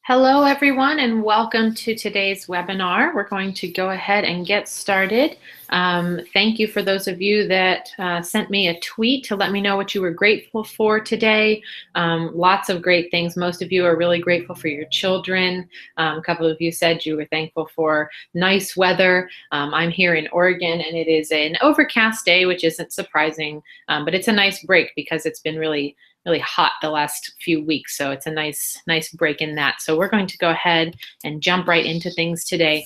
Hello, everyone, and welcome to today's webinar. We're going to go ahead and get started. Thank you for those of you that sent me a tweet to let me know what you were grateful for today. Lots of great things. Most of you are really grateful for your children. A couple of you said you were thankful for nice weather. I'm here in Oregon, and it is an overcast day, which isn't surprising, but it's a nice break because it's been really hot the last few weeks. So it's a nice break in that. So we're going to go ahead and jump right into things today.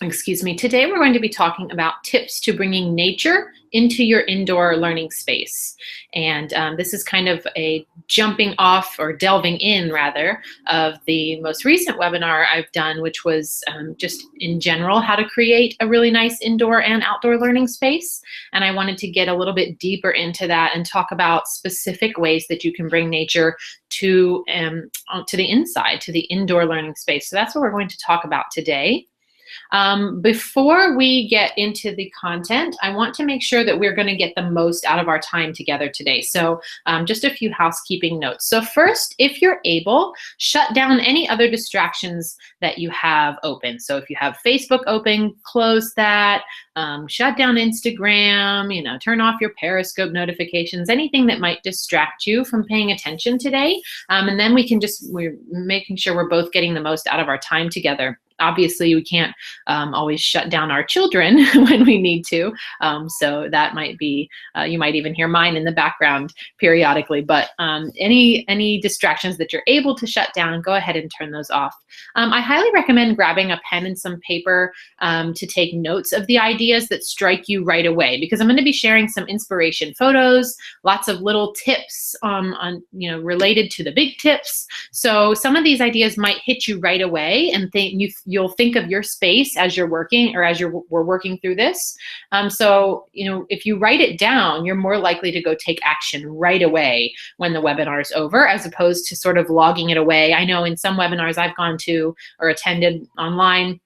Excuse me. Today we're going to be talking about tips to bringing nature into your indoor learning space. And this is kind of a jumping off, or delving in rather, of the most recent webinar I've done, which was just in general how to create a really nice indoor and outdoor learning space. And I wanted to get a little bit deeper into that and talk about specific ways that you can bring nature to the inside, to the indoor learning space. So that's what we're going to talk about today. Before we get into the content, I want to make sure that we're going to get the most out of our time together today. So just a few housekeeping notes. So first, if you're able, shut down any other distractions that you have open. So if you have Facebook open, close that. Shut down Instagram, turn off your Periscope notifications, anything that might distract you from paying attention today. And then we're making sure we're both getting the most out of our time together. Obviously, we can't always shut down our children when we need to. So that might be, you might even hear mine in the background periodically, but any distractions that you're able to shut down, go ahead and turn those off. I highly recommend grabbing a pen and some paper to take notes of the ideas that strike you right away, because I'm going to be sharing some inspiration photos, lots of little tips related to the big tips. So some of these ideas might hit you right away, and you'll think of your space as you're working, or as we're working through this. So if you write it down, you're more likely to go take action right away when the webinar is over, as opposed to sort of logging it away. I know in some webinars I've gone to or attended online,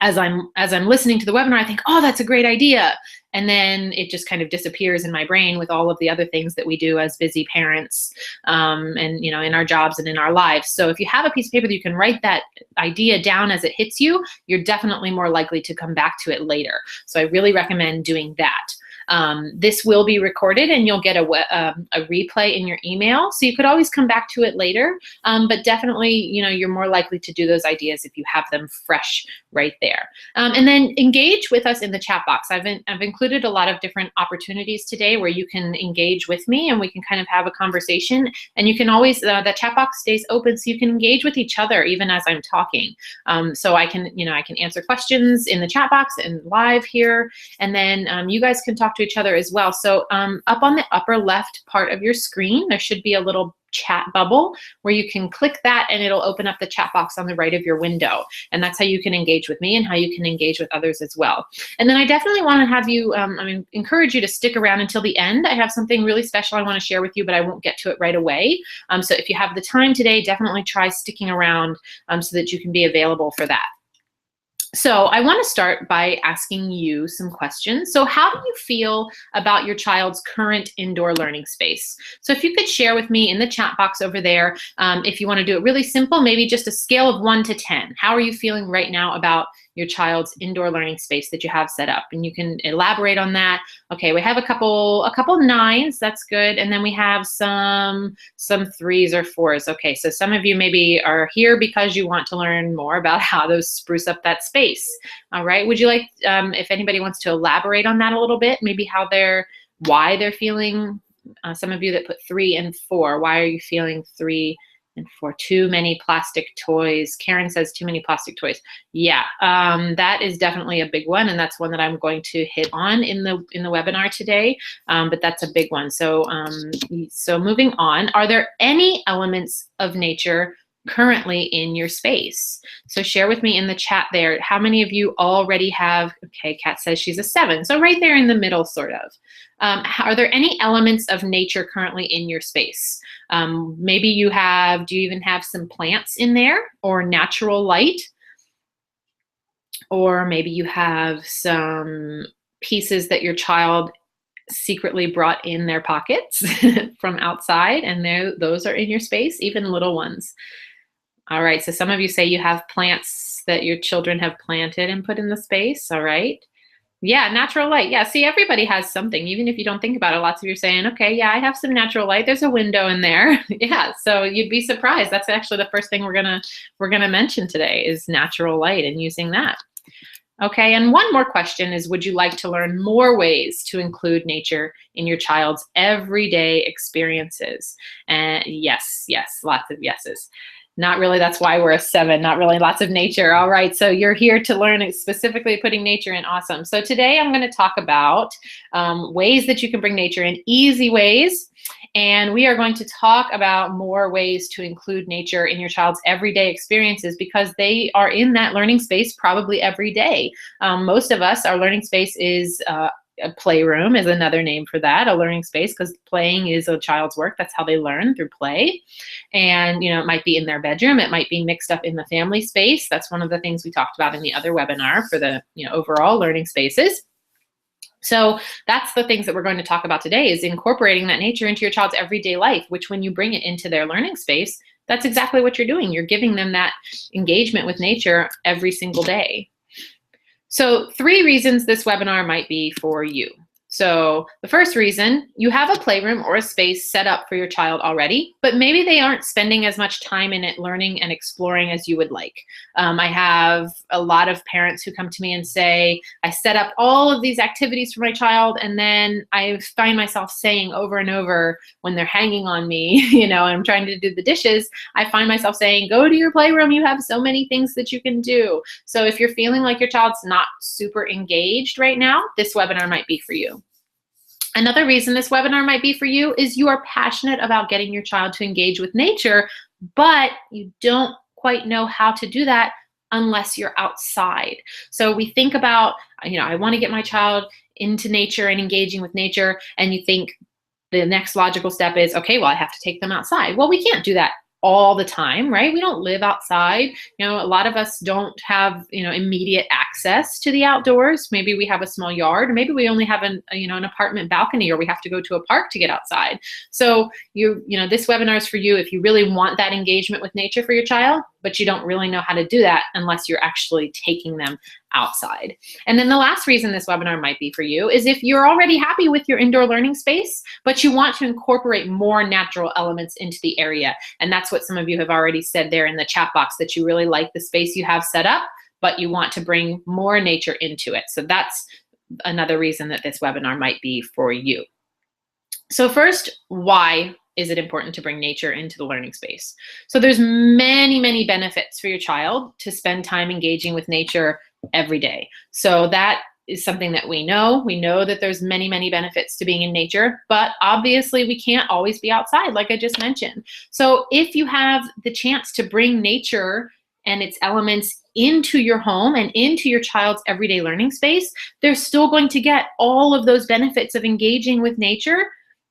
as I'm listening to the webinar, I think, oh, that's a great idea. And then it just kind of disappears in my brain with all of the other things that we do as busy parents, and in our jobs and in our lives. So if you have a piece of paper that you can write that idea down as it hits you, you're definitely more likely to come back to it later. So I really recommend doing that. This will be recorded, and you'll get a replay in your email, so you could always come back to it later, but definitely you're more likely to do those ideas if you have them fresh right there. And then engage with us in the chat box. I've included a lot of different opportunities today where you can engage with me, and we can kind of have a conversation, and you can always, that chat box stays open, so you can engage with each other even as I'm talking. So I can answer questions in the chat box and live here, and then you guys can talk to each other as well. So up on the upper left part of your screen, there should be a little chat bubble where you can click that, and it'll open up the chat box on the right of your window. And that's how you can engage with me and how you can engage with others as well. And then I definitely want to have you, encourage you to stick around until the end. I have something really special I want to share with you, but I won't get to it right away. So if you have the time today, definitely try sticking around so that you can be available for that. So I want to start by asking you some questions. So how do you feel about your child's current indoor learning space? So if you could share with me in the chat box over there, if you want to do it really simple, maybe just a scale of 1 to 10. How are you feeling right now about your child's indoor learning space that you have set up? And you can elaborate on that. Okay, we have a couple 9s, that's good. And then we have some 3s or 4s. Okay, so some of you maybe are here because you want to learn more about how to spruce up that space. All right, would you like, if anybody wants to elaborate on that a little bit, maybe why they're feeling, some of you that put 3 and 4, why are you feeling 3 and 4? Too many plastic toys. Karen says too many plastic toys. Yeah, that is definitely a big one, and that's one that I'm going to hit on in the webinar today. But that's a big one. So so moving on, are there any elements of nature currently in your space? So share with me in the chat there. How many of you already have? Okay, Kat says she's a 7. So right there in the middle, sort of. Are there any elements of nature currently in your space? Maybe do you even have some plants in there, or natural light? Or maybe you have some pieces that your child secretly brought in their pockets from outside, and those are in your space, even little ones. All right, so some of you say you have plants that your children have planted and put in the space. All right. Yeah, natural light. Yeah, see, everybody has something, even if you don't think about it. Lots of you are saying, okay, yeah, I have some natural light. There's a window in there. Yeah, so you'd be surprised. That's actually the first thing we're gonna mention today is natural light and using that. Okay, and one more question is, would you like to learn more ways to include nature in your child's everyday experiences? And yes, yes, lots of yeses. Not really, that's why we're a 7, not really lots of nature. All right, so you're here to learn specifically putting nature in. Awesome. So today I'm going to talk about ways that you can bring nature in, easy ways. And we are going to talk about more ways to include nature in your child's everyday experiences because they are in that learning space probably every day. Most of us, our learning space is a playroom is another name for that, a learning space, because playing is a child's work. That's how they learn, through play. And, it might be in their bedroom. It might be mixed up in the family space. That's one of the things we talked about in the other webinar for the, overall learning spaces. So that's the things that we're going to talk about today, is incorporating that nature into your child's everyday life, which when you bring it into their learning space, that's exactly what you're doing. You're giving them that engagement with nature every single day. So 3 reasons this webinar might be for you. So the first reason, you have a playroom or a space set up for your child already, but maybe they aren't spending as much time in it learning and exploring as you would like. I have a lot of parents who come to me and say, I set up all of these activities for my child, and then I find myself saying over and over when they're hanging on me, and I'm trying to do the dishes, I find myself saying, go to your playroom, you have so many things that you can do. So if you're feeling like your child's not super engaged right now, this webinar might be for you. Another reason this webinar might be for you is you are passionate about getting your child to engage with nature, but you don't quite know how to do that unless you're outside. So we think about, I want to get my child into nature and engaging with nature, and you think the next logical step is, okay, well, I have to take them outside. Well, we can't do that all the time, right? We don't live outside. A lot of us don't have, immediate access to the outdoors. Maybe we have a small yard, or maybe we only have an apartment balcony, or we have to go to a park to get outside. So this webinar is for you if you really want that engagement with nature for your child, but you don't really know how to do that unless you're actually taking them outside. And then the last reason this webinar might be for you is if you're already happy with your indoor learning space, but you want to incorporate more natural elements into the area. And that's what some of you have already said there in the chat box, that you really like the space you have set up, but you want to bring more nature into it. So that's another reason that this webinar might be for you. So first, why is it important to bring nature into the learning space? So there's many, many benefits for your child to spend time engaging with nature every day. So that is something that we know. We know that there's many, many benefits to being in nature, but obviously we can't always be outside, like I just mentioned. So if you have the chance to bring nature and its elements into your home and into your child's everyday learning space, they're still going to get all of those benefits of engaging with nature.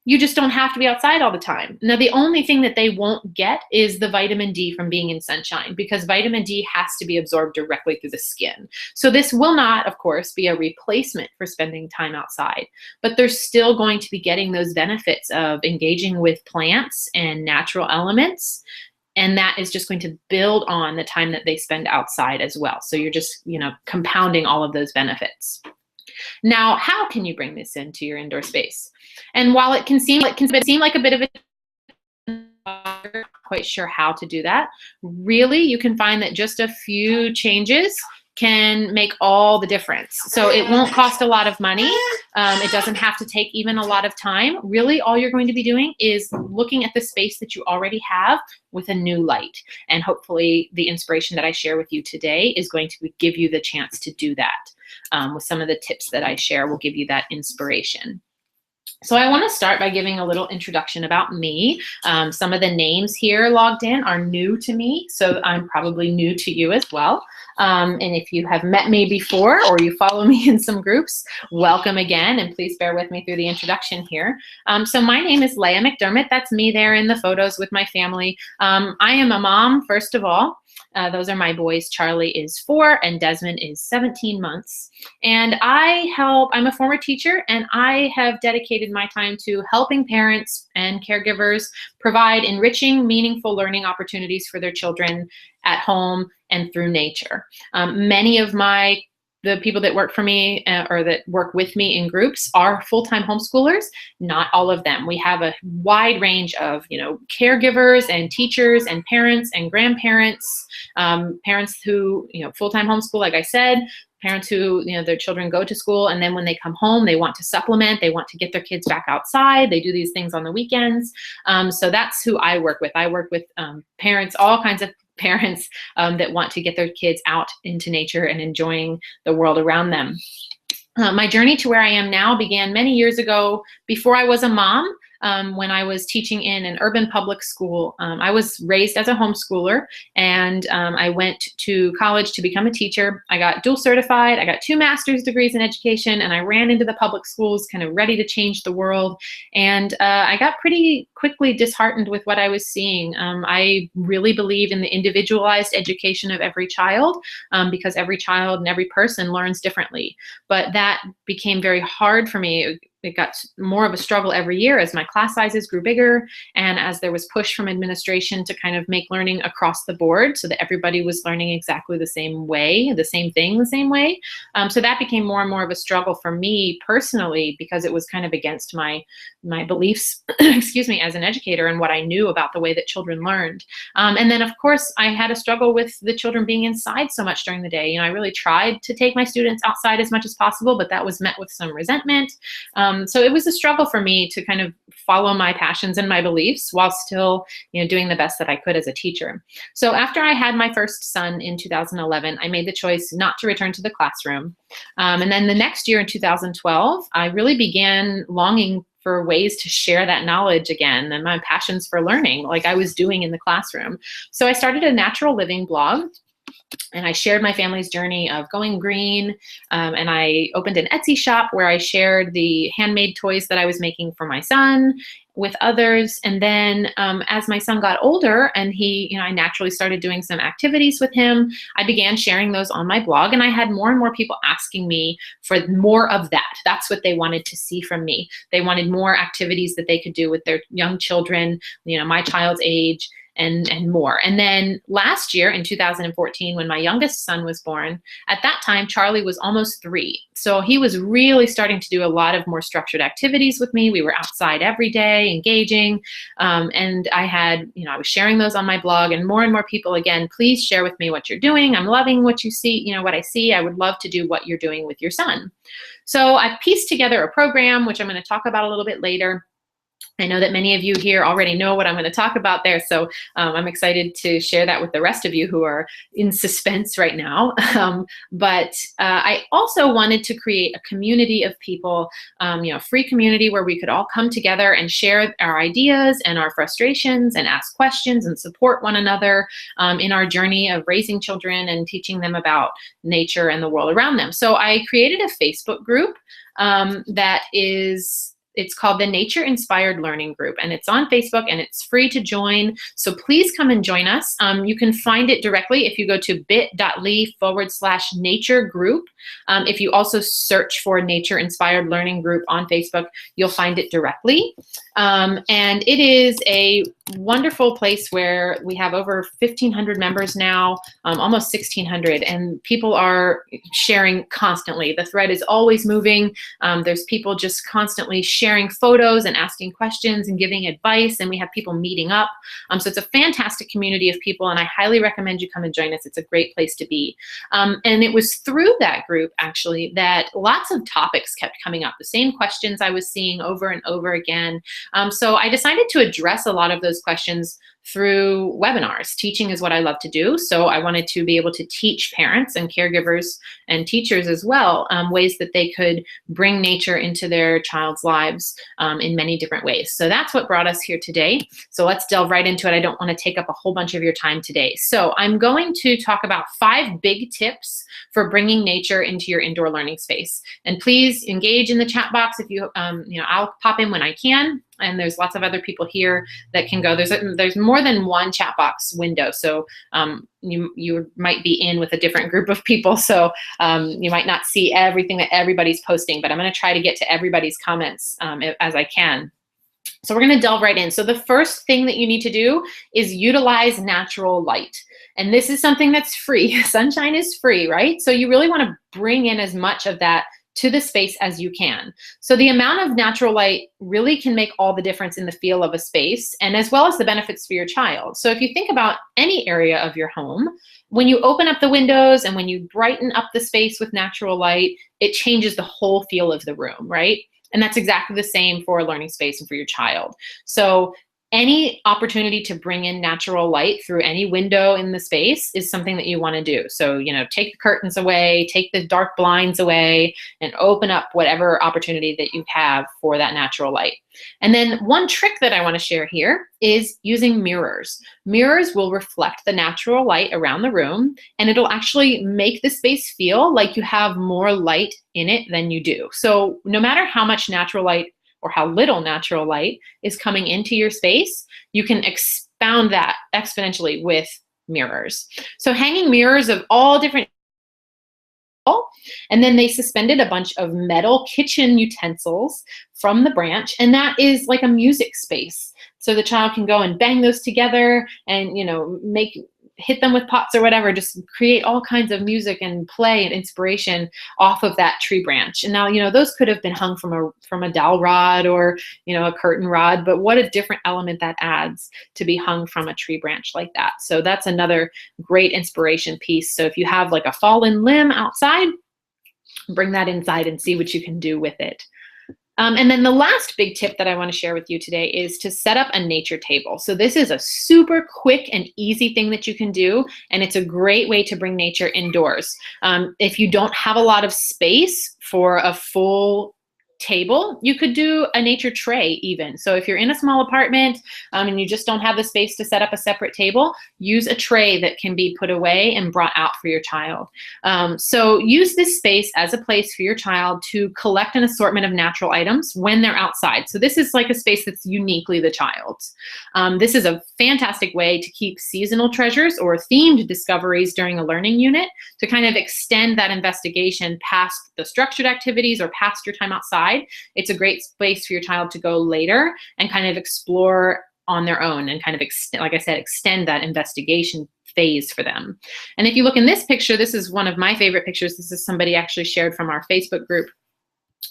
You just don't have to be outside all the time. Now, the only thing that they won't get is the vitamin D from being in sunshine, because vitamin D has to be absorbed directly through the skin. So this will not, of course, be a replacement for spending time outside, but they're still going to be getting those benefits of engaging with plants and natural elements. And that is just going to build on the time that they spend outside as well. So you're just, compounding all of those benefits. Now, how can you bring this into your indoor space? And while it can seem like a bit of a, I'm not quite sure how to do that, really you can find that just a few changes can make all the difference. So it won't cost a lot of money. It doesn't have to take even a lot of time. Really, all you're going to be doing is looking at the space that you already have with a new light. And hopefully the inspiration that I share with you today is going to give you the chance to do that. With some of the tips that I share will give you that inspiration. So I want to start by giving a little introduction about me. Some of the names here logged in are new to me, so I'm probably new to you as well. And if you have met me before or you follow me in some groups, welcome again, and please bear with me through the introduction here. So my name is Leah McDermott. That's me there in the photos with my family. I am a mom, first of all. Those are my boys. Charlie is 4 and Desmond is 17 months. And I'm a former teacher, and I have dedicated my time to helping parents and caregivers provide enriching, meaningful learning opportunities for their children at home and through nature. Many of the people that work for me or that work with me in groups are full-time homeschoolers. Not all of them. We have a wide range of, caregivers and teachers and parents and grandparents, parents who, full-time homeschool, like I said, parents who, their children go to school, and then when they come home, they want to supplement, they want to get their kids back outside, they do these things on the weekends. So that's who I work with. I work with parents, all kinds of parents that want to get their kids out into nature and enjoying the world around them. My journey to where I am now began many years ago, before I was a mom. When I was teaching in an urban public school. I was raised as a homeschooler, and I went to college to become a teacher. I got dual certified. I got 2 master's degrees in education, and I ran into the public schools kind of ready to change the world. And I got pretty quickly disheartened with what I was seeing. I really believe in the individualized education of every child, because every child and every person learns differently. But that became very hard for me. It got more of a struggle every year as my class sizes grew bigger, and as there was push from administration to kind of make learning across the board so that everybody was learning exactly the same way, the same thing the same way. So that became more and more of a struggle for me personally, because it was kind of against my beliefs, excuse me, as an educator and what I knew about the way that children learned. And then, of course, I had a struggle with the children being inside so much during the day. I really tried to take my students outside as much as possible, but that was met with some resentment. So it was a struggle for me to kind of follow my passions and my beliefs while still, doing the best that I could as a teacher. So after I had my first son in 2011, I made the choice not to return to the classroom. And then the next year in 2012, I really began longing for ways to share that knowledge again and my passions for learning like I was doing in the classroom. So I started a natural living blog, and I shared my family's journey of going green, and I opened an Etsy shop where I shared the handmade toys that I was making for my son with others. And then as my son got older and I naturally started doing some activities with him, I began sharing those on my blog, and I had more and more people asking me for more of that. That's what they wanted to see from me. They wanted more activities that they could do with their young children, my child's age, and more. And then last year in 2014, when my youngest son was born, at that time, Charlie was almost 3. So he was really starting to do a lot of more structured activities with me. We were outside every day, engaging. And I was sharing those on my blog, and more people, again, please share with me what you're doing. I'm loving what you see, what I see. I would love to do what you're doing with your son. So I pieced together a program, which I'm going to talk about a little bit later. I know that many of you here already know what I'm going to talk about there, so I'm excited to share that with the rest of you who are in suspense right now. But I also wanted to create a community of people, a free community where we could all come together and share our ideas and our frustrations and ask questions and support one another in our journey of raising children and teaching them about nature and the world around them. So I created a Facebook group it's called the Nature Inspired Learning Group, and it's on Facebook, and it's free to join. So please come and join us. You can find it directly if you go to bit.ly/nature group. If you also search for Nature Inspired Learning Group on Facebook, you'll find it directly. And it is a wonderful place where we have over 1,500 members now, almost 1,600, and people are sharing constantly. The thread is always moving. There's people just constantly sharing photos and asking questions and giving advice, and we have people meeting up. So it's a fantastic community of people, and I highly recommend you come and join us. It's a great place to be. And it was through that group, actually, that lots of topics kept coming up, the same questions I was seeing over and over again. So I decided to address a lot of those questions through webinars. Teaching is what I love to do, so I wanted to be able to teach parents and caregivers and teachers as well ways that they could bring nature into their child's lives in many different ways. So that's what brought us here today. So let's delve right into it. I don't want to take up a whole bunch of your time today. So I'm going to talk about 5 big tips for bringing nature into your indoor learning space. And please engage in the chat box if you, I'll pop in when I can. and there's lots of other people here that can go. There's more than one chat box window, so you might be in with a different group of people, so you might not see everything that everybody's posting, but I'm going to try to get to everybody's comments as I can. So we're going to delve right in. So the first thing that you need to do is utilize natural light. And this is something that's free. Sunshine is free, right? So you really want to bring in as much of that to the space as you can. So the amount of natural light really can make all the difference in the feel of a space, and as well as the benefits for your child. So if you think about any area of your home, when you open up the windows and when you brighten up the space with natural light, it changes the whole feel of the room, right? And that's exactly the same for a learning space and for your child. So any opportunity to bring in natural light through any window in the space is something that you want to do. So, take the curtains away, take the dark blinds away, and open up whatever opportunity that you have for that natural light. And then one trick that I want to share here is using mirrors. Mirrors will reflect the natural light around the room, and it'll actually make the space feel like you have more light in it than you do. So no matter how much natural light or how little natural light is coming into your space, you can expound that exponentially with mirrors. So hanging mirrors of all different, and then they suspended a bunch of metal kitchen utensils from the branch, and that is like a music space. So the child can go and bang those together and, hit them with pots or whatever, just create all kinds of music and play and inspiration off of that tree branch. And now, those could have been hung from a dowel rod or, a curtain rod, but what a different element that adds to be hung from a tree branch like that. So that's another great inspiration piece. So if you have like a fallen limb outside, bring that inside and see what you can do with it. And then the last big tip that I want to share with you today is to set up a nature table. So this is a super quick and easy thing that you can do, and it's a great way to bring nature indoors. If you don't have a lot of space for a full table, you could do a nature tray even. So if you're in a small apartment and you just don't have the space to set up a separate table, use a tray that can be put away and brought out for your child. So use this space as a place for your child to collect an assortment of natural items when they're outside. So this is like a space that's uniquely the child's. This is a fantastic way to keep seasonal treasures or themed discoveries during a learning unit, to kind of extend that investigation past the structured activities or past your time outside. It's a great space for your child to go later and kind of explore on their own and kind of, like I said, extend that investigation phase for them. And if you look in this picture, this is one of my favorite pictures. This is somebody actually shared from our Facebook group.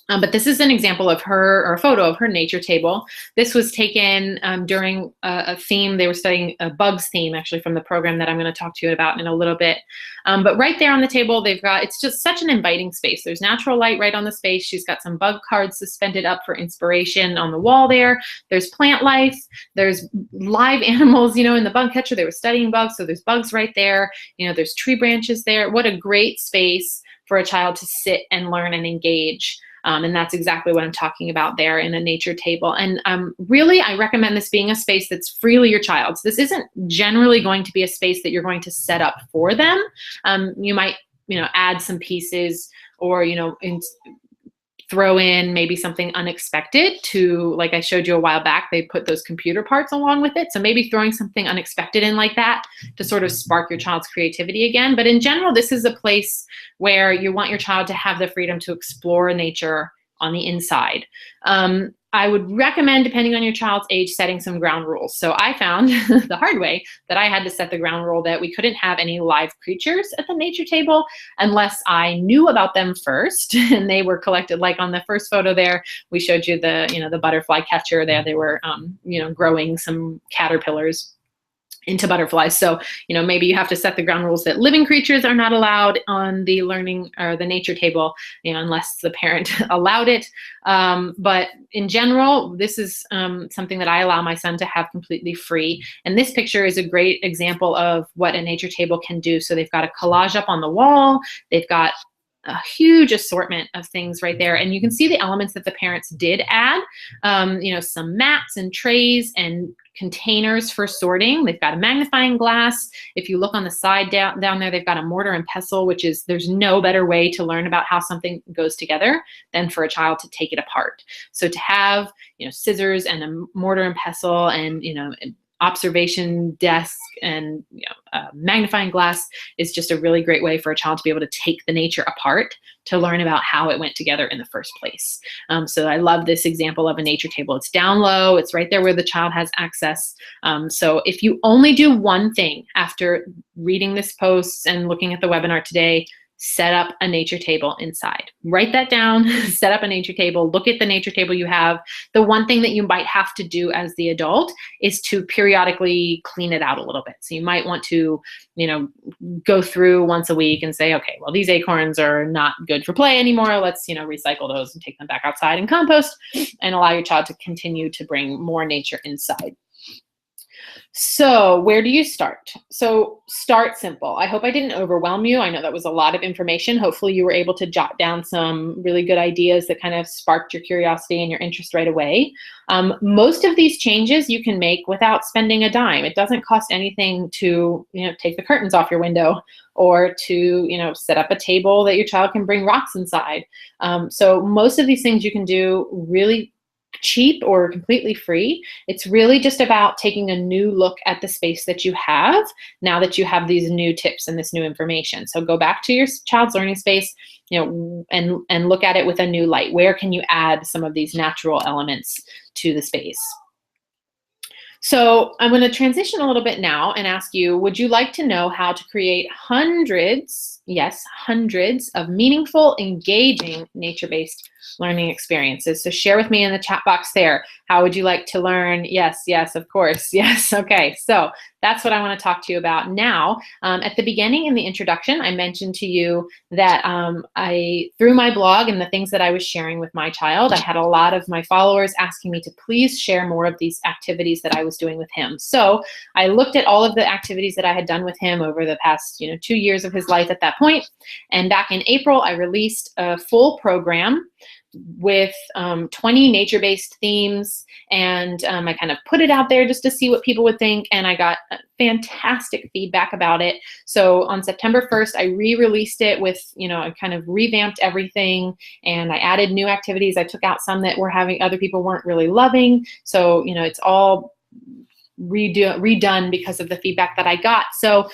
But this is an example of her, or a photo of her nature table. This was taken during a theme. They were studying a bugs theme, actually, from the program that I'm going to talk to you about in a little bit. But right there on the table, it's just such an inviting space. There's natural light right on the space. She's got some bug cards suspended up for inspiration on the wall there. There's plant life. There's live animals, in the bug catcher. They were studying bugs, so there's bugs right there. There's tree branches there. What a great space for a child to sit and learn and engage. And that's exactly what I'm talking about there in a nature table. And really, I recommend this being a space that's freely your child's. This isn't generally going to be a space that you're going to set up for them. You might, add some pieces or, throw in maybe something unexpected to, like I showed you a while back, they put those computer parts along with it. So maybe throwing something unexpected in like that to sort of spark your child's creativity again. But in general, this is a place where you want your child to have the freedom to explore nature on the inside. I would recommend, depending on your child's age, setting some ground rules. So I found the hard way that I had to set the ground rule that we couldn't have any live creatures at the nature table unless I knew about them first and they were collected. Like on the first photo there, we showed you the butterfly catcher there. They were, growing some caterpillars into butterflies. So, maybe you have to set the ground rules that living creatures are not allowed on the learning or the nature table, unless the parent allowed it. But in general, this is something that I allow my son to have completely free. And this picture is a great example of what a nature table can do. So they've got a collage up on the wall. They've got a huge assortment of things right there. And you can see the elements that the parents did add, some mats and trays and containers for sorting. They've got a magnifying glass. If you look on the side down there, they've got a mortar and pestle, which is, there's no better way to learn about how something goes together than for a child to take it apart. So to have, scissors and a mortar and pestle and, observation desk and magnifying glass is just a really great way for a child to be able to take the nature apart to learn about how it went together in the first place. So I love this example of a nature table. It's down low. It's right there where the child has access. So if you only do one thing after reading this post and looking at the webinar today, set up a nature table inside. Write that down, set up a nature table, look at the nature table you have. The one thing that you might have to do as the adult is to periodically clean it out a little bit. So you might want to, go through once a week and say, okay, well, these acorns are not good for play anymore. Let's, recycle those and take them back outside and compost and allow your child to continue to bring more nature inside. So where do you start? So start simple. I hope I didn't overwhelm you. I know that was a lot of information. Hopefully you were able to jot down some really good ideas that kind of sparked your curiosity and your interest right away. Most of these changes you can make without spending a dime. It doesn't cost anything to, take the curtains off your window or to, set up a table that your child can bring rocks inside. So most of these things you can do really cheap or completely free. It's really just about taking a new look at the space that you have now that you have these new tips and this new information. So go back to your child's learning space, and look at it with a new light. Where can you add some of these natural elements to the space? So I'm going to transition a little bit now and ask you, would you like to know how to create hundreds, yes, hundreds of meaningful, engaging, nature-based learning experiences? So share with me in the chat box there. How would you like to learn? Yes, yes, of course. Yes. Okay. So that's what I want to talk to you about now. At the beginning in the introduction, I mentioned to you that through my blog and the things that I was sharing with my child, I had a lot of my followers asking me to please share more of these activities that I was doing with him. So I looked at all of the activities that I had done with him over the past 2 years of his life at that point. And back in April, I released a full program with 20 nature-based themes, and I kind of put it out there just to see what people would think, and I got fantastic feedback about it. So on September 1st, I re-released it with, I kind of revamped everything, and I added new activities. I took out some that other people weren't really loving. So, it's all redone because of the feedback that I got. So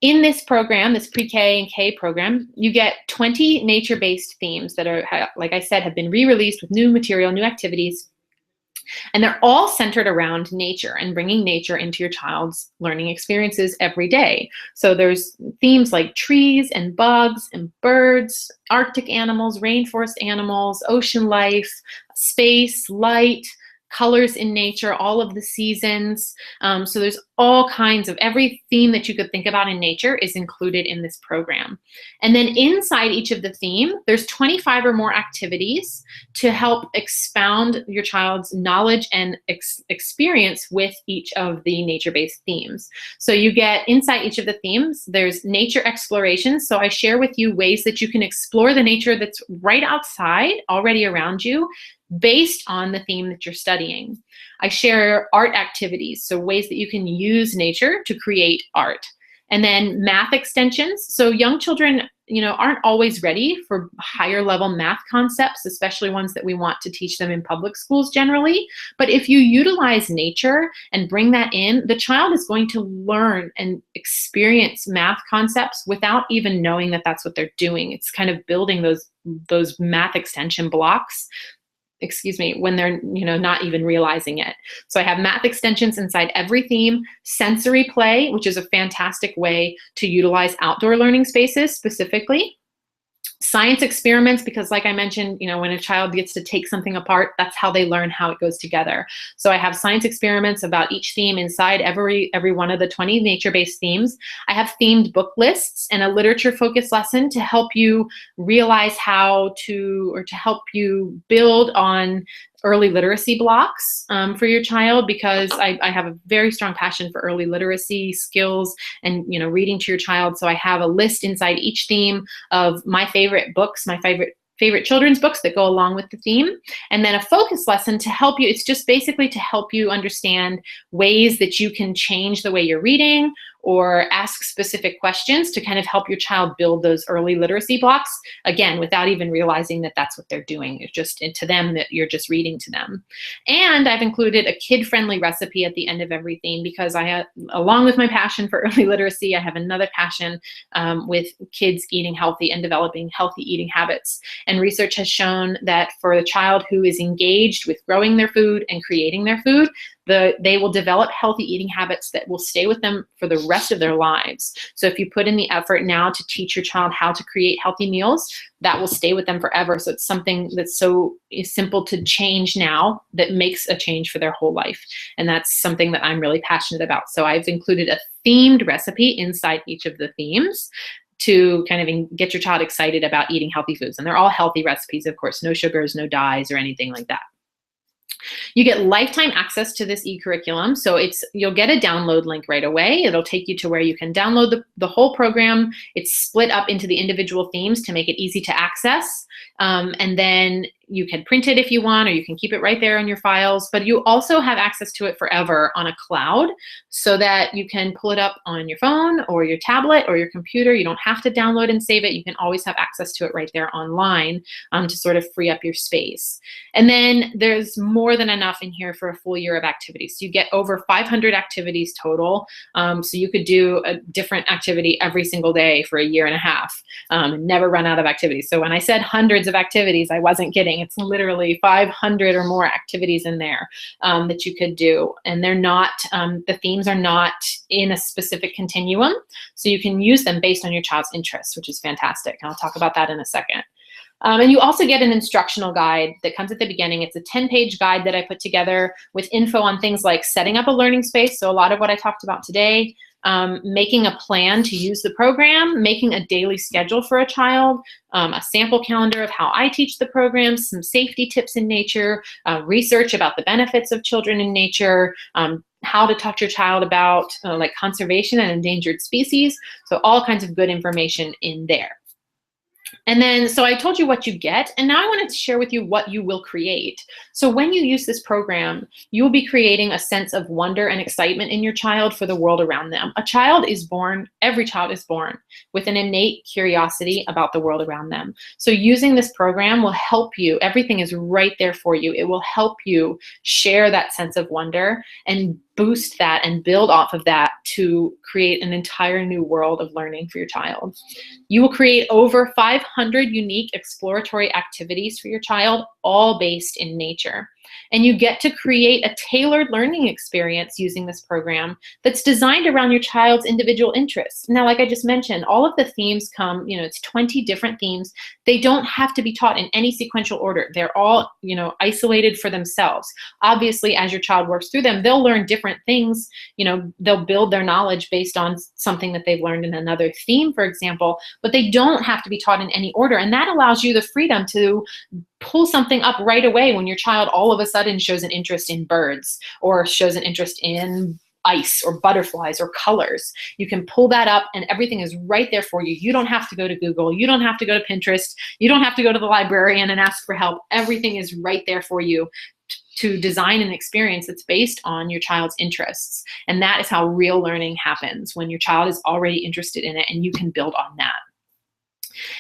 in this program, this pre-K and K program, you get 20 nature-based themes that are, like I said, have been re-released with new material, new activities, and they're all centered around nature and bringing nature into your child's learning experiences every day. So there's themes like trees and bugs and birds, Arctic animals, rainforest animals, ocean life, space, light, colors in nature, all of the seasons. So there's all kinds of, every theme that you could think about in nature is included in this program. And then inside each of the theme, there's 25 or more activities to help expound your child's knowledge and experience with each of the nature-based themes. So you get inside each of the themes, there's nature exploration. So I share with you ways that you can explore the nature that's right outside, already around you, based on the theme that you're studying. I share art activities, so ways that you can use nature to create art. And then math extensions. So young children, aren't always ready for higher level math concepts, especially ones that we want to teach them in public schools generally. But if you utilize nature and bring that in, the child is going to learn and experience math concepts without even knowing that that's what they're doing. It's kind of building those math extension blocks, when they're not even realizing it. So I have math extensions inside every theme, sensory play, which is a fantastic way to utilize outdoor learning spaces specifically. Science experiments, because like I mentioned, when a child gets to take something apart, that's how they learn how it goes together. So I have science experiments about each theme inside every one of the 20 nature-based themes. I have themed book lists and a literature-focused lesson to help you realize how to, or to help you build on early literacy blocks for your child, because I have a very strong passion for early literacy skills and reading to your child. So I have a list inside each theme of my favorite books, my favorite children's books that go along with the theme, and then a focus lesson to help you. It's just basically to help you understand ways that you can change the way you're reading or ask specific questions to kind of help your child build those early literacy blocks, again, without even realizing that that's what they're doing. It's just to them that you're just reading to them. And I've included a kid-friendly recipe at the end of every theme, because along with my passion for early literacy, I have another passion with kids eating healthy and developing healthy eating habits. And research has shown that for a child who is engaged with growing their food and creating their food, they will develop healthy eating habits that will stay with them for the rest of their lives. So if you put in the effort now to teach your child how to create healthy meals, that will stay with them forever. So it's something that's so simple to change now that makes a change for their whole life. And that's something that I'm really passionate about. So I've included a themed recipe inside each of the themes to kind of get your child excited about eating healthy foods. And they're all healthy recipes, of course, no sugars, no dyes, or anything like that. You get lifetime access to this e-curriculum. So you'll get a download link right away. It'll take you to where you can download the whole program. It's split up into the individual themes to make it easy to access. And then you can print it if you want, or you can keep it right there in your files, but you also have access to it forever on a cloud, so that you can pull it up on your phone or your tablet or your computer. You don't have to download and save it. You can always have access to it right there online to sort of free up your space. And then there's more than enough in here for a full year of activities. So you get over 500 activities total. So you could do a different activity every single day for a year and a half, and never run out of activities. So when I said hundreds of activities, I wasn't kidding. It's literally 500 or more activities in there that you could do. And they're not, the themes are not in a specific continuum. So you can use them based on your child's interests, which is fantastic. And I'll talk about that in a second. And you also get an instructional guide that comes at the beginning. It's a 10-page guide that I put together with info on things like setting up a learning space. So a lot of what I talked about today, making a plan to use the program, making a daily schedule for a child, a sample calendar of how I teach the program, some safety tips in nature, research about the benefits of children in nature, how to talk to your child about like conservation and endangered species. So all kinds of good information in there. And then, so I told you what you get, and now I wanted to share with you what you will create. So when you use this program, you will be creating a sense of wonder and excitement in your child for the world around them. A child is born, every child is born with an innate curiosity about the world around them. So using this program will help you. Everything is right there for you. It will help you share that sense of wonder and boost that and build off of that to create an entire new world of learning for your child. You will create over 500 unique exploratory activities for your child, all based in nature. And you get to create a tailored learning experience using this program that's designed around your child's individual interests. Now, like I just mentioned, all of the themes come, it's 20 different themes. They don't have to be taught in any sequential order. They're all, isolated for themselves. Obviously, as your child works through them, they'll learn different things. They'll build their knowledge based on something that they've learned in another theme, for example, but they don't have to be taught in any order. And that allows you the freedom to pull something up right away when your child all of a sudden shows an interest in birds or shows an interest in ice or butterflies or colors. You can pull that up and everything is right there for you. You don't have to go to Google. You don't have to go to Pinterest. You don't have to go to the librarian and ask for help. Everything is right there for you to design an experience that's based on your child's interests. And that is how real learning happens, when your child is already interested in it and you can build on that.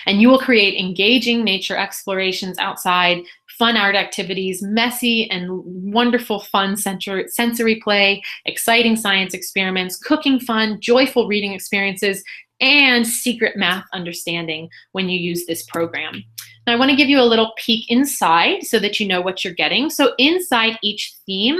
And you will create engaging nature explorations outside, fun art activities, messy and wonderful fun sensory play, exciting science experiments, cooking fun, joyful reading experiences, and secret math understanding when you use this program. Now, I want to give you a little peek inside so that you know what you're getting. So inside each theme,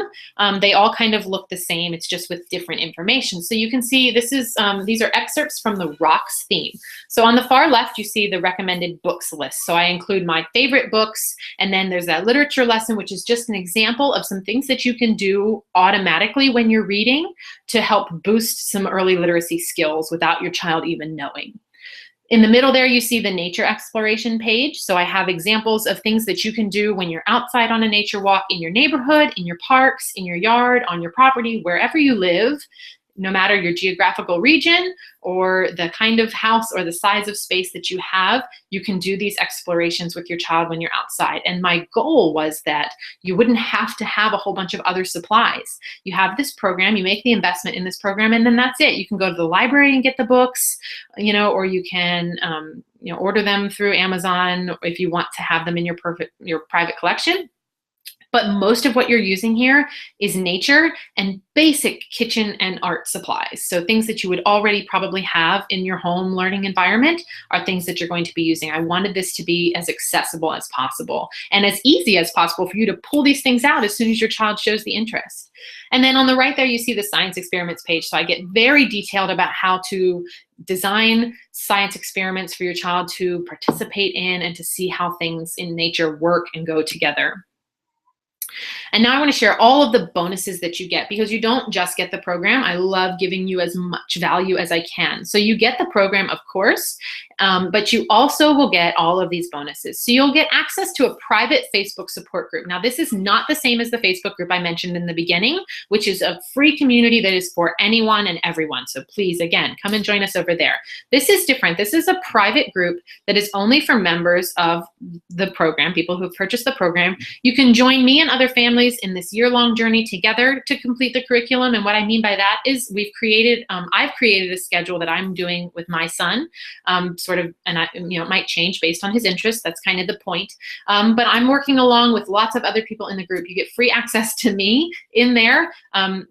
they all kind of look the same. It's just with different information. So you can see these are excerpts from the Rocks theme. So on the far left, you see the recommended books list. So I include my favorite books, and then there's that literature lesson, which is just an example of some things that you can do automatically when you're reading to help boost some early literacy skills without your child even knowing. In the middle there, you see the nature exploration page. So I have examples of things that you can do when you're outside on a nature walk in your neighborhood, in your parks, in your yard, on your property, wherever you live, no matter your geographical region or the kind of house or the size of space that you have, you can do these explorations with your child when you're outside. And my goal was that you wouldn't have to have a whole bunch of other supplies. You have this program, you make the investment in this program, and then that's it. You can go to the library and get the books, or you can order them through Amazon if you want to have them in your private collection. But most of what you're using here is nature and basic kitchen and art supplies. So things that you would already probably have in your home learning environment are things that you're going to be using. I wanted this to be as accessible as possible and as easy as possible for you to pull these things out as soon as your child shows the interest. And then on the right there, you see the science experiments page. So I get very detailed about how to design science experiments for your child to participate in and to see how things in nature work and go together. And now I want to share all of the bonuses that you get, because you don't just get the program. I love giving you as much value as I can. So you get the program, of course, but you also will get all of these bonuses. So you'll get access to a private Facebook support group. Now, this is not the same as the Facebook group I mentioned in the beginning, which is a free community that is for anyone and everyone. So please, again, come and join us over there. This is different. This is a private group that is only for members of the program, people who have purchased the program. You can join me and other families in this year-long journey together to complete the curriculum. And what I mean by that is I've created a schedule that I'm doing with my son, and it might change based on his interests. That's kind of the point. But I'm working along with lots of other people in the group. You get free access to me in there.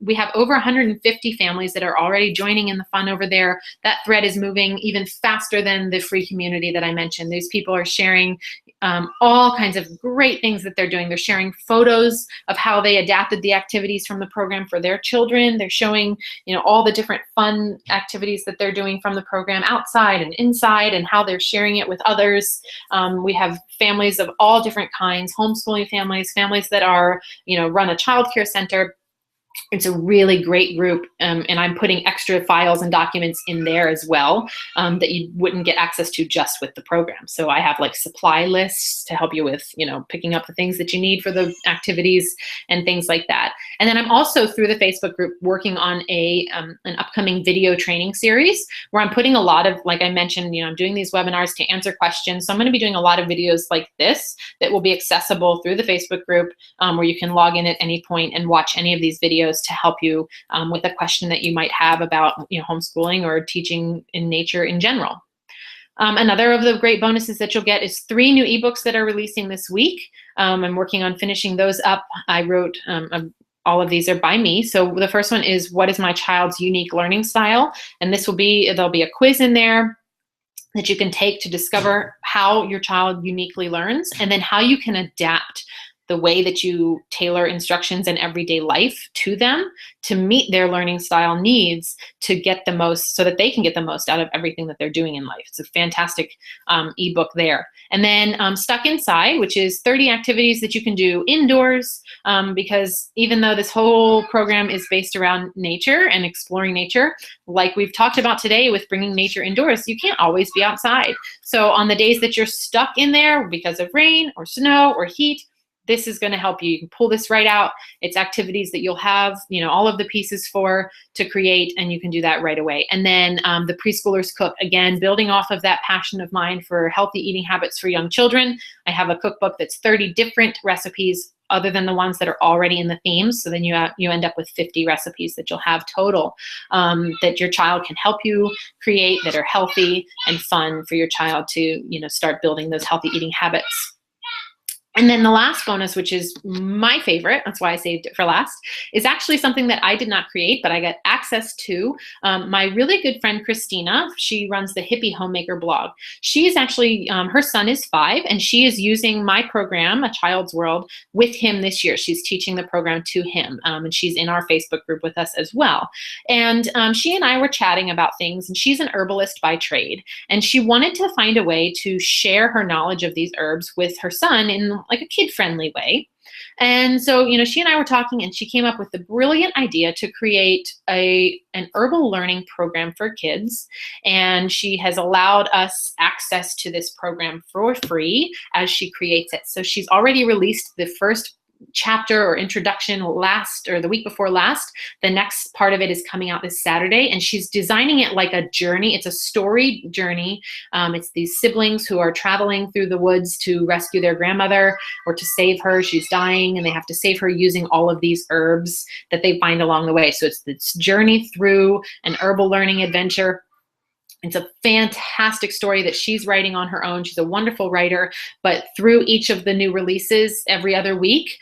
We have over 150 families that are already joining in the fun over there. That thread is moving even faster than the free community that I mentioned. These people are sharing all kinds of great things that they're doing. They're sharing photos of how they adapted the activities from the program for their children. They're showing, all the different fun activities that they're doing from the program outside and inside, and how they're sharing it with others. We have families of all different kinds, homeschooling families, families that are, run a child care center. It's a really great group, and I'm putting extra files and documents in there as well that you wouldn't get access to just with the program. So I have like supply lists to help you with, picking up the things that you need for the activities and things like that. And then I'm also, through the Facebook group, working on an upcoming video training series where I'm putting a lot of, like I mentioned, I'm doing these webinars to answer questions. So I'm going to be doing a lot of videos like this that will be accessible through the Facebook group, where you can log in at any point and watch any of these videos to help you with a question that you might have about homeschooling or teaching in nature in general. Another of the great bonuses that you'll get is 3 new ebooks that are releasing this week. I'm working on finishing those up. I wrote all of these are by me. So the first one is What is my child's unique learning style? And there'll be a quiz in there that you can take to discover how your child uniquely learns, and then how you can adapt the way that you tailor instructions in everyday life to them to meet their learning style needs, to get the most, so that they can get the most out of everything that they're doing in life. It's a fantastic ebook there. And then Stuck Inside, which is 30 activities that you can do indoors, because even though this whole program is based around nature and exploring nature, like we've talked about today with bringing nature indoors, you can't always be outside. So on the days that you're stuck in there because of rain or snow or heat, this is going to help you. You can pull this right out. It's activities that you'll have, all of the pieces to create, and you can do that right away. And then the Preschoolers Cook, again, building off of that passion of mine for healthy eating habits for young children. I have a cookbook that's 30 different recipes other than the ones that are already in the themes. So then you end up with 50 recipes that you'll have total, that your child can help you create, that are healthy and fun for your child to, start building those healthy eating habits. And then the last bonus, which is my favorite, that's why I saved it for last, is actually something that I did not create, but I got access to. My really good friend, Christina, she runs the Hippie Homemaker blog. She is actually, her son is 5, and she is using my program, A Child's World, with him this year. She's teaching the program to him, and she's in our Facebook group with us as well. And she and I were chatting about things, and she's an herbalist by trade, and she wanted to find a way to share her knowledge of these herbs with her son in like a kid-friendly way. And so, she and I were talking, and she came up with the brilliant idea to create an herbal learning program for kids. And she has allowed us access to this program for free as she creates it. So she's already released the first chapter or introduction the week before last. The next part of it is coming out this Saturday, and she's designing it like a journey. It's a story journey. It's these siblings who are traveling through the woods to rescue their grandmother or to save her. She's dying, and they have to save her using all of these herbs that they find along the way. So it's this journey through an herbal learning adventure. It's a fantastic story that she's writing on her own. She's a wonderful writer, but through each of the new releases every other week,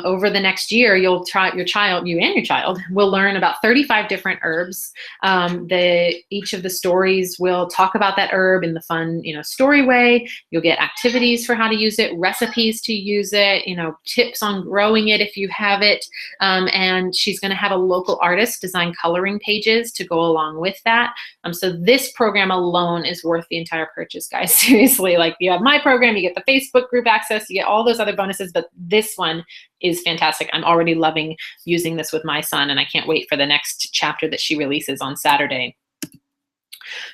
over the next year, you and your child will learn about 35 different herbs. Each of the stories will talk about that herb in the fun, story way. You'll get activities for how to use it, recipes to use it, tips on growing it if you have it. And she's going to have a local artist design coloring pages to go along with that. So this program alone is worth the entire purchase, guys. Seriously, like, you have my program, you get the Facebook group access, you get all those other bonuses, but this one is fantastic. I'm already loving using this with my son, and I can't wait for the next chapter that she releases on Saturday.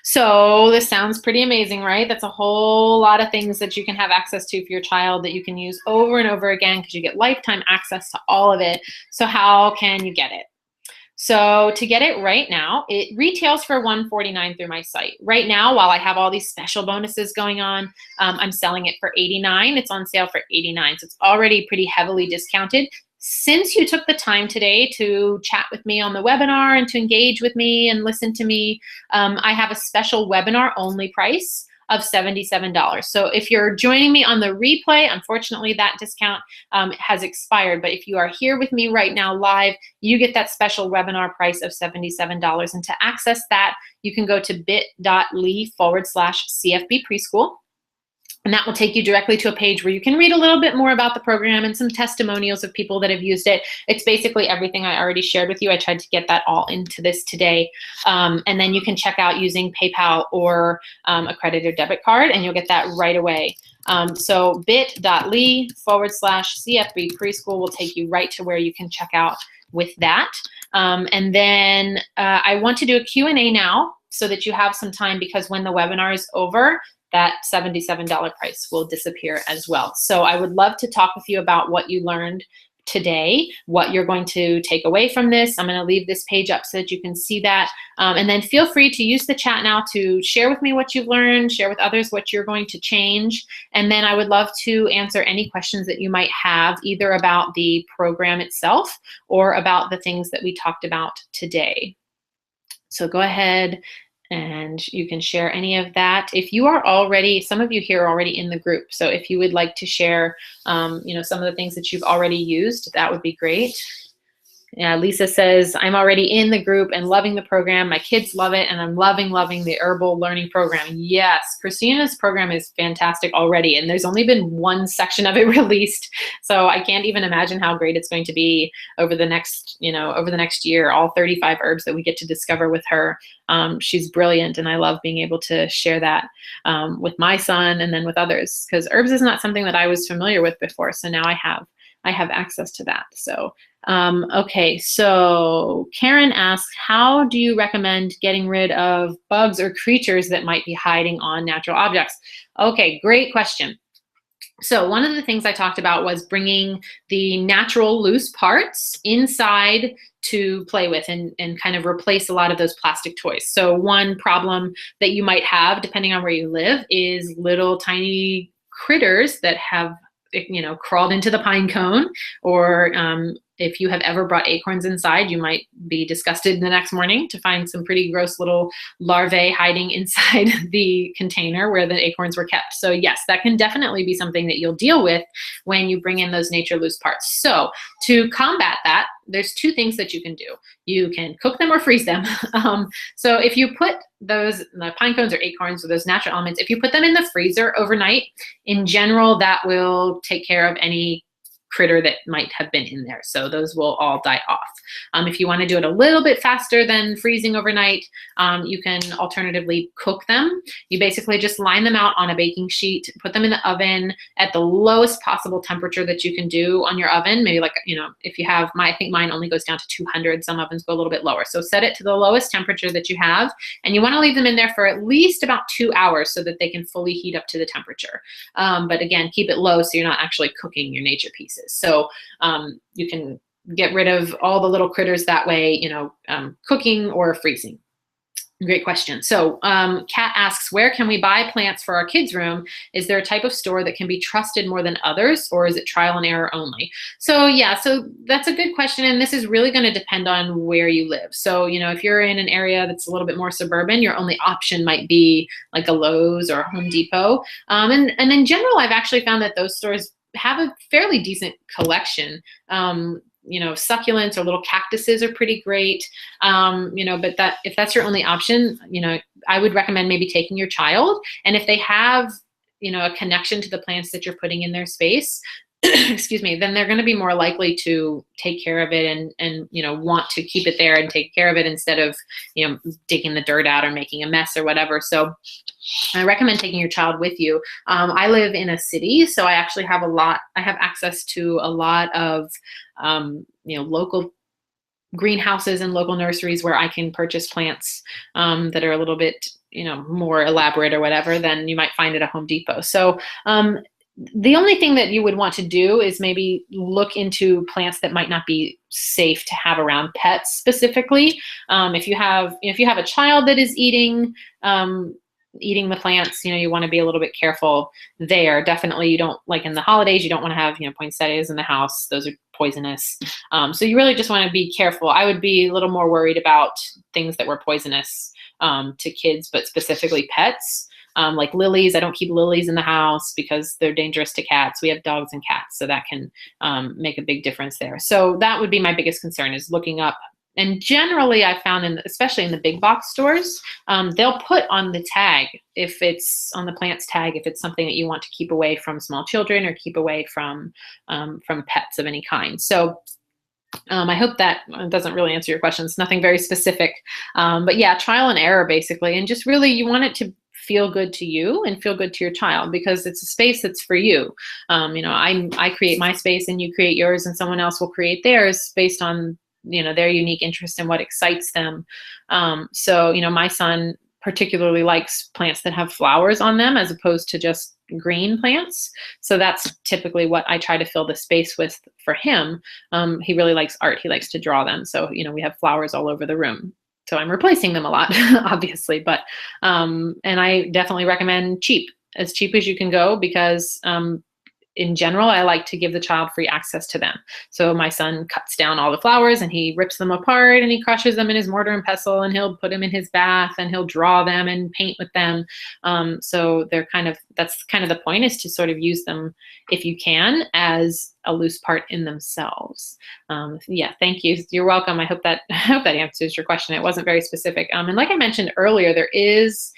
So this sounds pretty amazing, right? That's a whole lot of things that you can have access to for your child that you can use over and over again, because you get lifetime access to all of it. So how can you get it? So to get it right now, it retails for $149 through my site. Right now, while I have all these special bonuses going on, I'm selling it for $89. It's on sale for $89, so it's already pretty heavily discounted. Since you took the time today to chat with me on the webinar and to engage with me and listen to me, I have a special webinar only price of $77. So if you're joining me on the replay, unfortunately that discount has expired, but if you are here with me right now live, you get that special webinar price of $77. And to access that, you can go to bit.ly/CFB preschool. And that will take you directly to a page where you can read a little bit more about the program and some testimonials of people that have used it. It's basically everything I already shared with you. I tried to get that all into this today. And then you can check out using PayPal or a credit or debit card, and you'll get that right away. So bit.ly/CFB preschool will take you right to where you can check out with that. And then I want to do a Q&A now so that you have some time, because when the webinar is over, that $77 price will disappear as well. So I would love to talk with you about what you learned today, what you're going to take away from this. I'm going to leave this page up so that you can see that. And then feel free to use the chat now to share with me what you've learned, share with others what you're going to change. And then I would love to answer any questions that you might have, either about the program itself or about the things that we talked about today. So go ahead and you can share any of that. If you are already, some of you here are already in the group, so if you would like to share, some of the things that you've already used, that would be great. Yeah, Lisa says, I'm already in the group and loving the program. My kids love it, and I'm loving the herbal learning program. Yes, Christina's program is fantastic already, and there's only been one section of it released, so I can't even imagine how great it's going to be over the next, over the next year, all 35 herbs that we get to discover with her. She's brilliant, and I love being able to share that with my son and then with others, because herbs is not something that I was familiar with before, so now I have access to that. So okay, so Karen asks, how do you recommend getting rid of bugs or creatures that might be hiding on natural objects? Okay, great question. So one of the things I talked about was bringing the natural loose parts inside to play with and kind of replace a lot of those plastic toys. So one problem that you might have, depending on where you live, is little tiny critters that have crawled into the pine cone, or if you have ever brought acorns inside, you might be disgusted the next morning to find some pretty gross little larvae hiding inside the container where the acorns were kept. So yes, that can definitely be something that you'll deal with when you bring in those nature loose parts. So to combat that, there's two things that you can do. You can cook them or freeze them. So if you put the pine cones or acorns or those natural elements, if you put them in the freezer overnight, in general, that will take care of any critter that might have been in there. So those will all die off. If you want to do it a little bit faster than freezing overnight, you can alternatively cook them. You basically just line them out on a baking sheet, put them in the oven at the lowest possible temperature that you can do on your oven. Maybe like, if you have, I think mine only goes down to 200. Some ovens go a little bit lower. So set it to the lowest temperature that you have, and you want to leave them in there for at least about 2 hours so that they can fully heat up to the temperature. But again, keep it low so you're not actually cooking your nature pieces. So you can get rid of all the little critters that way, cooking or freezing. Great question. So Kat asks, where can we buy plants for our kids' room? Is there a type of store that can be trusted more than others, or is it trial and error only? So yeah, so that's a good question. And this is really going to depend on where you live. So, if you're in an area that's a little bit more suburban, your only option might be like a Lowe's or a Home Depot. And in general, I've actually found that those stores have a fairly decent collection. Succulents or little cactuses are pretty great. But if that's your only option, I would recommend maybe taking your child. And if they have, a connection to the plants that you're putting in their space, excuse me, then they're going to be more likely to take care of it and want to keep it there and take care of it instead of, digging the dirt out or making a mess or whatever. So I recommend taking your child with you. I live in a city, so I actually have I have access to a lot of, local greenhouses and local nurseries where I can purchase plants that are a little bit, more elaborate or whatever than you might find at a Home Depot. So the only thing that you would want to do is maybe look into plants that might not be safe to have around pets specifically. If you have a child that is eating the plants, you want to be a little bit careful there. Definitely, you don't, like in the holidays, you don't want to have, poinsettias in the house. Those are poisonous. So you really just want to be careful. I would be a little more worried about things that were poisonous to kids, but specifically pets. Like lilies, I don't keep lilies in the house because they're dangerous to cats. We have dogs and cats, so that can make a big difference there. So that would be my biggest concern, is looking up. And generally, I found, especially in the big box stores, they'll put on the tag, if it's on the plants tag, if it's something that you want to keep away from small children or keep away from pets of any kind. So I hope that doesn't really answer your question. It's nothing very specific. But yeah, trial and error basically. And just really, you want it to feel good to you and feel good to your child, because it's a space that's for you. I create my space and you create yours, and someone else will create theirs based on their unique interest and what excites them. So my son particularly likes plants that have flowers on them as opposed to just green plants. So that's typically what I try to fill the space with for him. He really likes art. He likes to draw them. So, we have flowers all over the room. So I'm replacing them a lot, obviously, but, and I definitely recommend as cheap as you can go, because, in general, I like to give the child free access to them. So my son cuts down all the flowers and he rips them apart and he crushes them in his mortar and pestle, and he'll put them in his bath and he'll draw them and paint with them. So that's kind of the point, is to sort of use them, if you can, as a loose part in themselves. Yeah, thank you. You're welcome. I hope that answers your question. It wasn't very specific. And like I mentioned earlier, there is,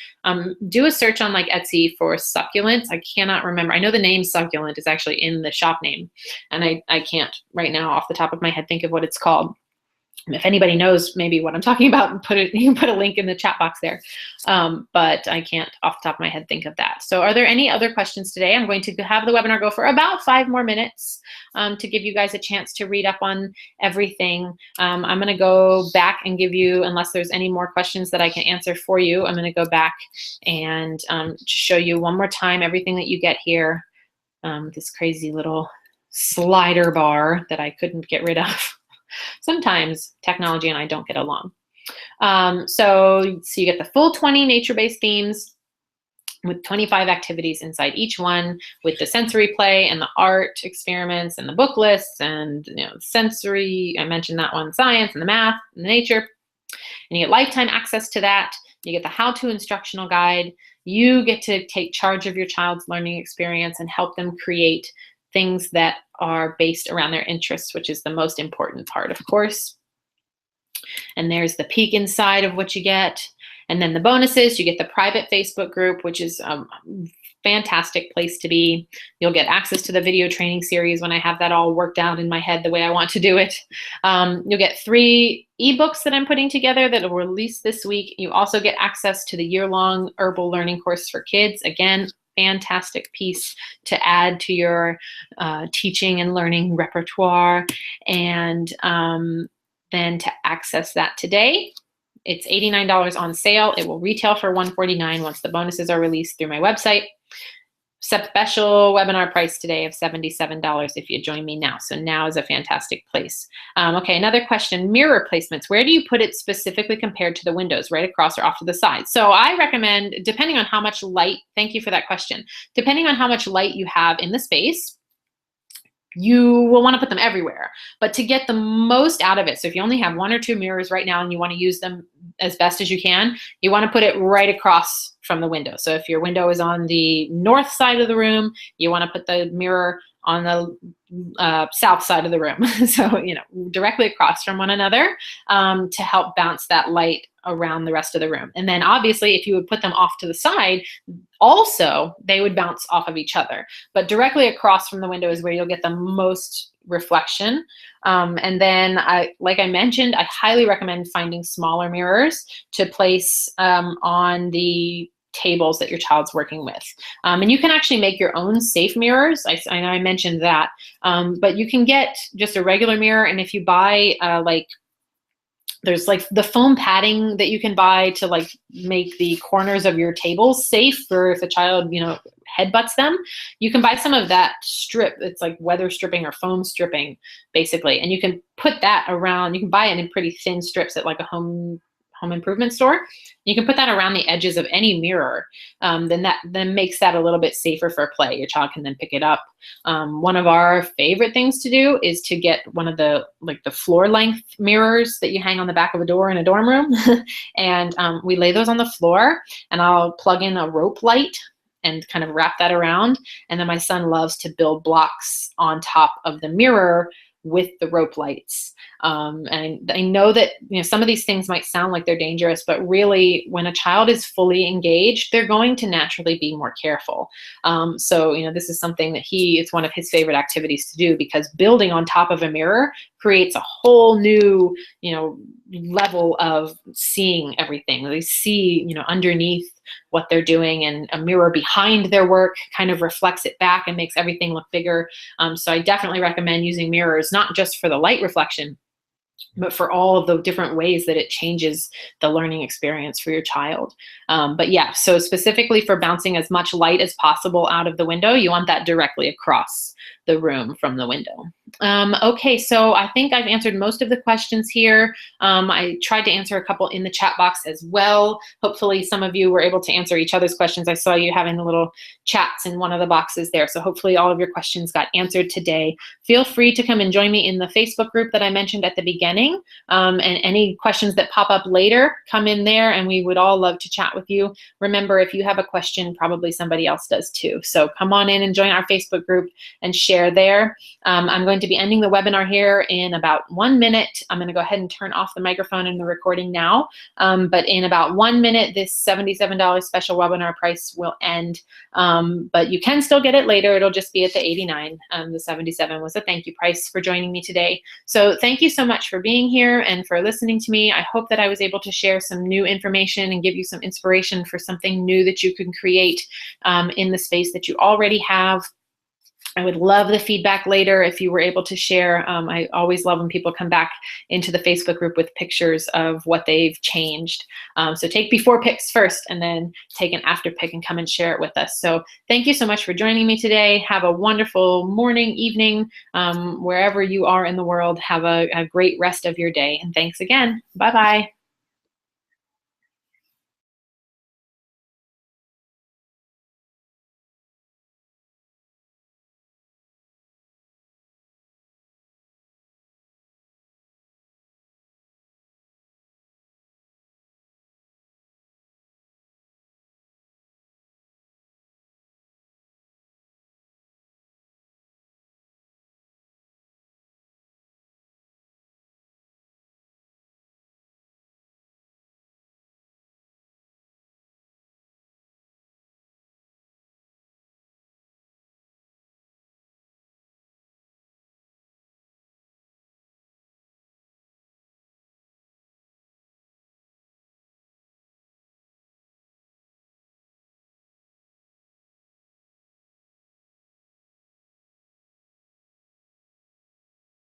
do a search on like Etsy for succulents. I cannot remember. I know the name succulent is actually in the shop name, and I can't right now off the top of my head think of what it's called. If anybody knows maybe what I'm talking about, you can put a link in the chat box there. But I can't off the top of my head think of that. So are there any other questions today? I'm going to have the webinar go for about 5 more minutes to give you guys a chance to read up on everything. I'm going to go back and give you, unless there's any more questions that I can answer for you, I'm going to go back and show you one more time everything that you get here. This crazy little slider bar that I couldn't get rid of. Sometimes technology and I don't get along. So you get the full 20 nature-based themes with 25 activities inside each one, with the sensory play and the art experiments and the book lists and sensory, I mentioned that one, science and the math and the nature. And you get lifetime access to that. You get the how-to instructional guide. You get to take charge of your child's learning experience and help them create things that are based around their interests, which is the most important part, of course. And there's the peek inside of what you get. And then the bonuses, you get the private Facebook group, which is fantastic place to be. You'll get access to the video training series when I have that all worked out in my head the way I want to do it. You'll get 3 ebooks that I'm putting together that will release this week. You also get access to the year-long herbal learning course for kids. Again, fantastic piece to add to your teaching and learning repertoire. And then to access that today, it's $89 on sale. It will retail for $149 once the bonuses are released through my website. Special webinar price today of $77 if you join me now. So now is a fantastic place. Okay, another question, mirror placements. Where do you put it specifically compared to the windows, right across or off to the side? So I recommend, depending on how much light, thank you for that question, depending on how much light you have in the space, you will want to put them everywhere. But to get the most out of it, so if you only have 1 or 2 mirrors right now and you want to use them as best as you can, you want to put it right across from the window. So if your window is on the north side of the room, you want to put the mirror on the south side of the room. So, you know, directly across from one another to help bounce that light around the rest of the room. And then obviously if you would put them off to the side, also they would bounce off of each other. But directly across from the window is where you'll get the most reflection. And then, like I mentioned, I highly recommend finding smaller mirrors to place on the tables that your child's working with. And you can actually make your own safe mirrors. I know I mentioned that, but you can get just a regular mirror. And if you buy there's like the foam padding that you can buy to like make the corners of your tables safe for if a child, you know, headbutts them. You can buy some of that strip. It's like weather stripping or foam stripping, basically. And you can put that around. You can buy it in pretty thin strips at like a home improvement store. You can put that around the edges of any mirror. Then makes that a little bit safer for play. Your child can then pick it up. One of our favorite things to do is to get one of the floor length mirrors that you hang on the back of a door in a dorm room. And we lay those on the floor, and I'll plug in a rope light and kind of wrap that around. And then my son loves to build blocks on top of the mirror with the rope lights. And I know that, you know, some of these things might sound like they're dangerous, but really when a child is fully engaged, they're going to naturally be more careful. So, you know, this is something that it's one of his favorite activities to do, because building on top of a mirror creates a whole new, you know, level of seeing everything. They see, you know, underneath what they're doing, and a mirror behind their work kind of reflects it back and makes everything look bigger. So I definitely recommend using mirrors, not just for the light reflection, but for all of the different ways that it changes the learning experience for your child. But yeah, so specifically for bouncing as much light as possible out of the window, you want that directly across the room from the window. Okay, so I think I've answered most of the questions here. I tried to answer a couple in the chat box as well. Hopefully some of you were able to answer each other's questions. I saw you having the little chats in one of the boxes there. So hopefully all of your questions got answered today. Feel free to come and join me in the Facebook group that I mentioned at the beginning. And any questions that pop up later, come in there and we would all love to chat with you. Remember, if you have a question, probably somebody else does too. So come on in and join our Facebook group and share there. I'm going to be ending the webinar here in about 1 minute. I'm going to go ahead and turn off the microphone and the recording now. But in about 1 minute, this $77 special webinar price will end. But you can still get it later. It'll just be at the $89. The $77 was a thank you price for joining me today. So thank you so much for being here and for listening to me. I hope that I was able to share some new information and give you some inspiration for something new that you can create in the space that you already have. I would love the feedback later if you were able to share. I always love when people come back into the Facebook group with pictures of what they've changed. So take before pics first and then take an after pic and come and share it with us. So thank you so much for joining me today. Have a wonderful morning, evening, wherever you are in the world. Have a great rest of your day. And thanks again. Bye-bye.